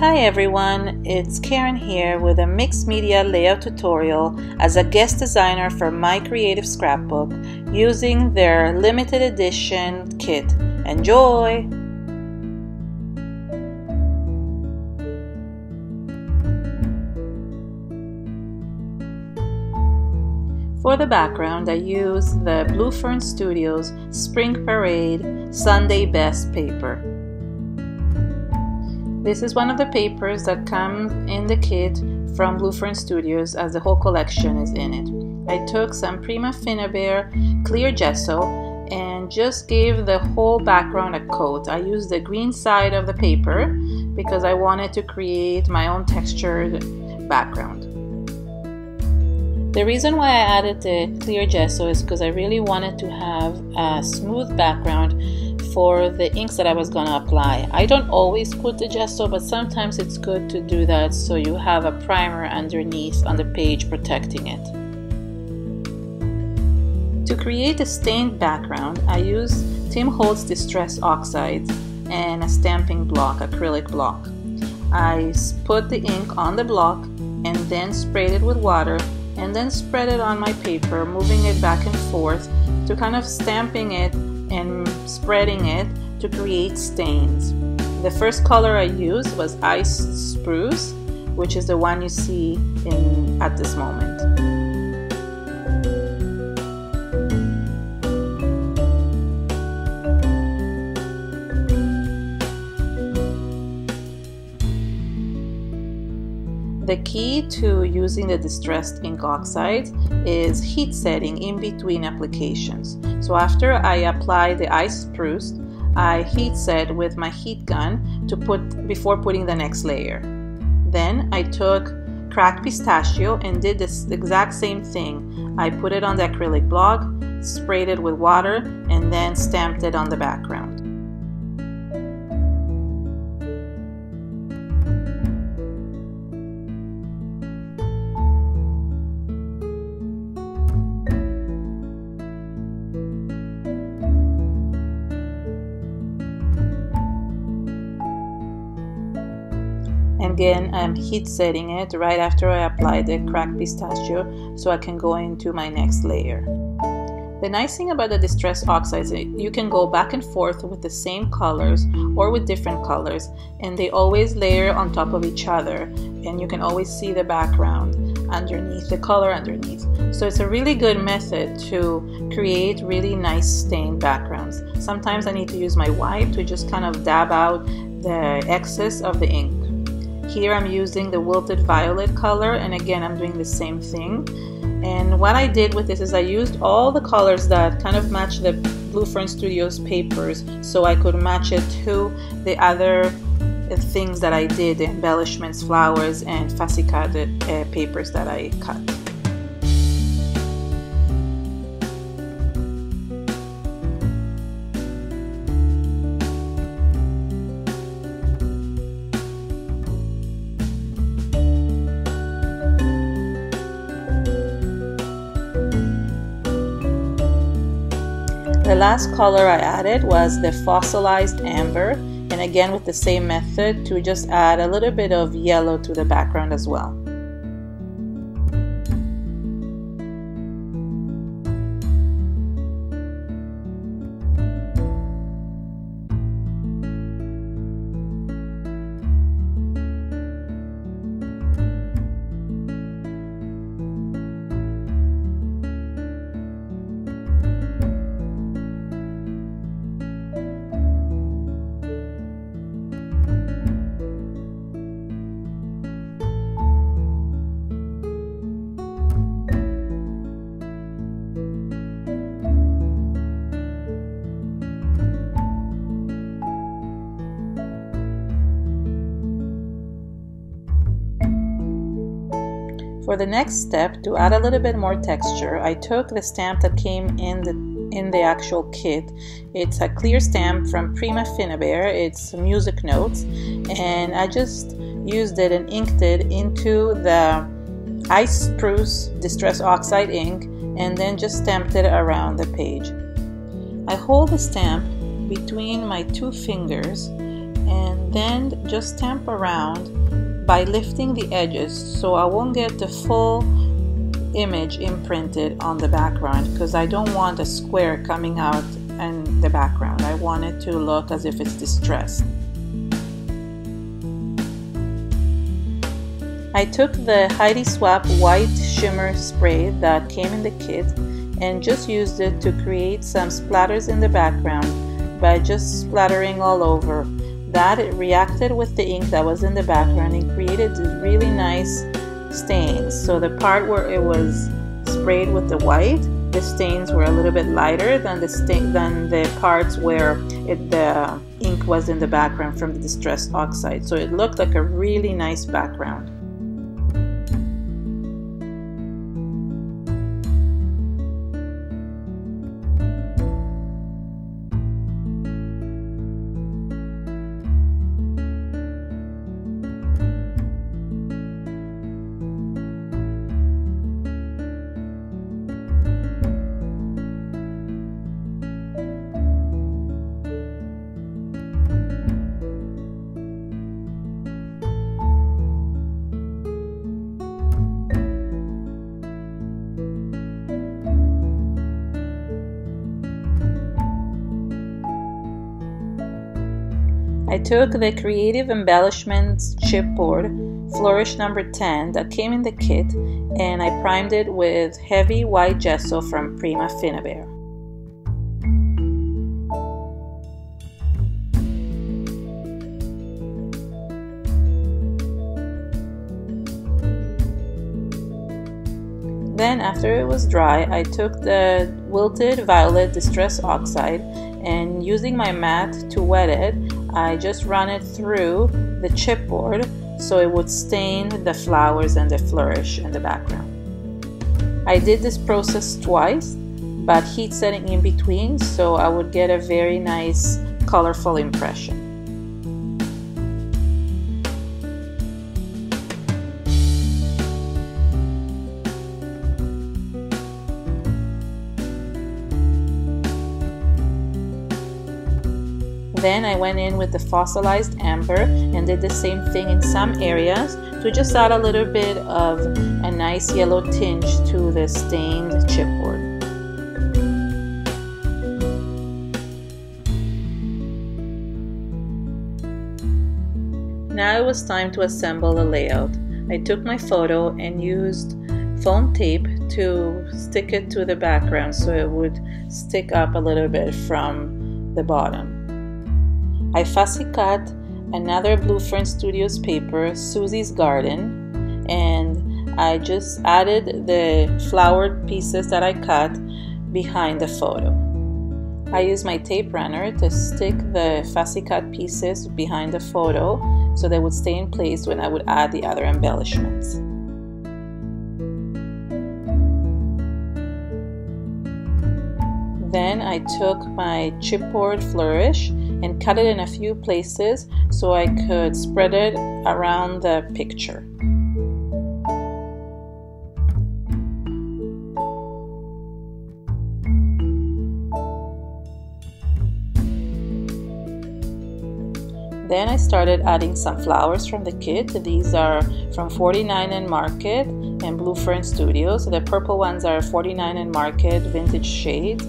Hi everyone, it's Karen here with a mixed media layout tutorial as a guest designer for My Creative Scrapbook using their limited edition kit. Enjoy! For the background, I use the Blue Fern Studios Spring Parade Sunday Best paper. This is one of the papers that comes in the kit from Blue Fern Studios, as the whole collection is in it. I took some Prima clear gesso and just gave the whole background a coat. I used the green side of the paper because I wanted to create my own textured background. The reason why I added the clear gesso is because I really wanted to have a smooth background for the inks that I was going to apply. I don't always put the gesso, but sometimes it's good to do that so you have a primer underneath on the page protecting it. To create a stained background, I use Tim Holtz Distress Oxides and a stamping block, acrylic block. I put the ink on the block and then sprayed it with water and then spread it on my paper, moving it back and forth to kind of stamping it and spreading it to create stains. The first color I used was Ice Spruce, which is the one you see at this moment. The key to using the distressed ink oxides is heat setting in between applications. So after I apply the Ice Spruce, I heat set with my heat gun before putting the next layer. Then I took cracked pistachio and did this exact same thing. I put it on the acrylic block, sprayed it with water, and then stamped it on the background. Again, I'm heat setting it right after I apply the cracked pistachio so I can go into my next layer. The nice thing about the distressed oxides is you can go back and forth with the same colors or with different colors, and they always layer on top of each other, and you can always see the background underneath, the color underneath. So it's a really good method to create really nice stained backgrounds. Sometimes I need to use my wipe to just kind of dab out the excess of the ink. Here I'm using the Wilted violet color, and again I'm doing the same thing. And what I did with this is I used all the colors that kind of match the Blue Fern Studios papers so I could match it to the other things that I did, the embellishments, flowers, and Fabri-Tac papers that I cut. The last color I added was the Fossilized Amber, and again with the same method to just add a little bit of yellow to the background as well. For the next step, to add a little bit more texture, I took the stamp that came in the actual kit. It's a clear stamp from Prima. It's music notes, and I just used it and inked it into the Ice Spruce Distress Oxide ink, and then just stamped it around the page. I hold the stamp between my two fingers and then just stamp around by lifting the edges so I won't get the full image imprinted on the background, because I don't want a square coming out in the background. I want it to look as if it's distressed. I took the Heidi Swapp white shimmer spray that came in the kit and just used it to create some splatters in the background by just splattering all over. That it reacted with the ink that was in the background and created these really nice stains. So the part where it was sprayed with the white, the stains were a little bit lighter than the parts where the ink was in the background from the distressed oxide. So it looked like a really nice background. I took the Creative Embellishments chipboard Flourish number 10 that came in the kit and I primed it with heavy white gesso from Prima Finnabair. Then after it was dry, I took the Wilted Violet Distress Oxide and using my mat to wet it, I just run it through the chipboard so it would stain the flowers and the flourish in the background. I did this process twice, but heat setting in between so I would get a very nice colorful impression. Then I went in with the Fossilized amber and did the same thing in some areas to just add a little bit of a nice yellow tinge to the stained chipboard. Now it was time to assemble the layout. I took my photo and used foam tape to stick it to the background so it would stick up a little bit from the bottom. I fussy cut another Blue Fern Studios paper, Susie's Garden, and I just added the flowered pieces that I cut behind the photo. I used my tape runner to stick the fussy cut pieces behind the photo so they would stay in place when I would add the other embellishments. Then I took my chipboard flourish and cut it in a few places so I could spread it around the picture. Then I started adding some flowers from the kit. These are from 49 and Market and Blue Fern Studios. The purple ones are 49 and Market vintage shades,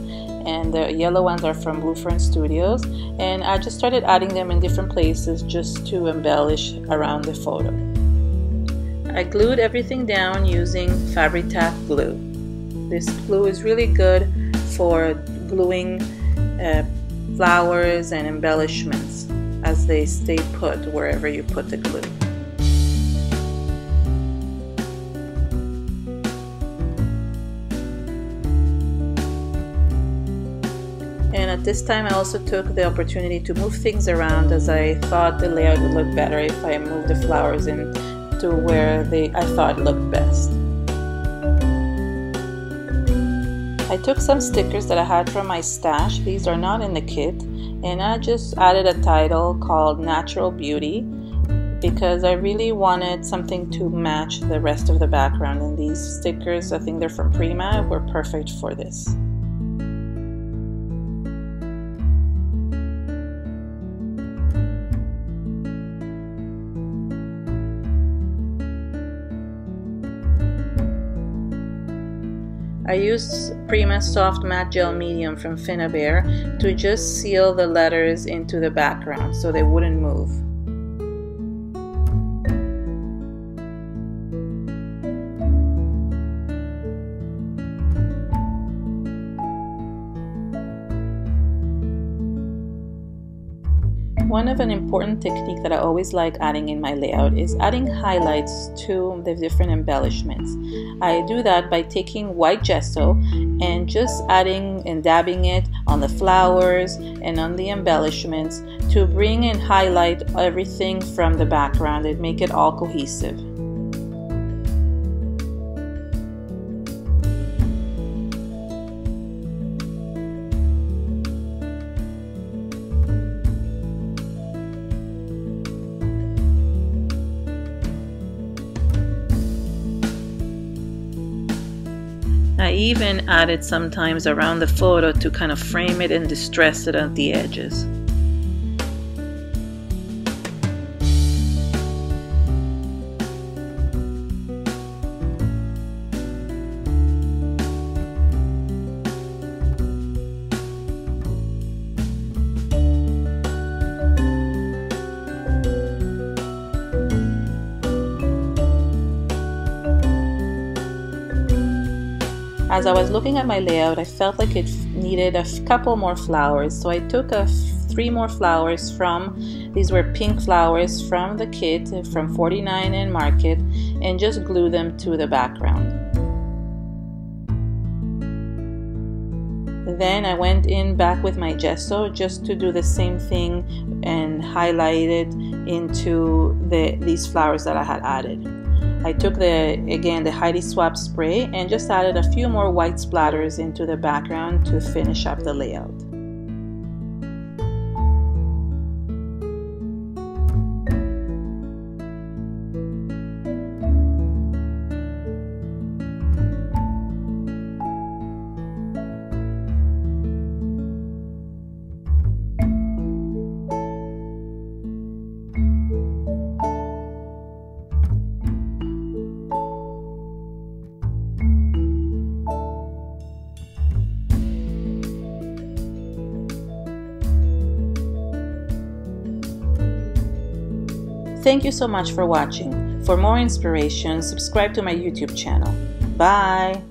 and the yellow ones are from Blue Fern Studios. And I just started adding them in different places just to embellish around the photo. I glued everything down using Fabri-Tac glue. This glue is really good for gluing flowers and embellishments as they stay put wherever you put the glue. And at this time I also took the opportunity to move things around, as I thought the layout would look better if I moved the flowers into where I thought looked best. I took some stickers that I had from my stash. These are not in the kit, and I just added a title called Natural Beauty because I really wanted something to match the rest of the background, and these stickers, I think they're from Prima, were perfect for this. I used Prima Soft Matte Gel Medium from Finnabair to just seal the letters into the background so they wouldn't move. One of an important technique that I always like adding in my layout is adding highlights to the different embellishments. I do that by taking white gesso and just adding and dabbing it on the flowers and on the embellishments to bring and highlight everything from the background and make it all cohesive. I even added sometimes around the photo to kind of frame it and distress it at the edges. As I was looking at my layout, I felt like it needed a couple more flowers, so I took 3 more flowers these were pink flowers from the kit from 49 and Market, and just glue them to the background. Then I went in back with my gesso just to do the same thing and highlight it into these flowers that I had added. I took the Heidi Swap spray and just added a few more white splatters into the background to finish up the layout. Thank you so much for watching. For more inspiration, subscribe to my YouTube channel. Bye!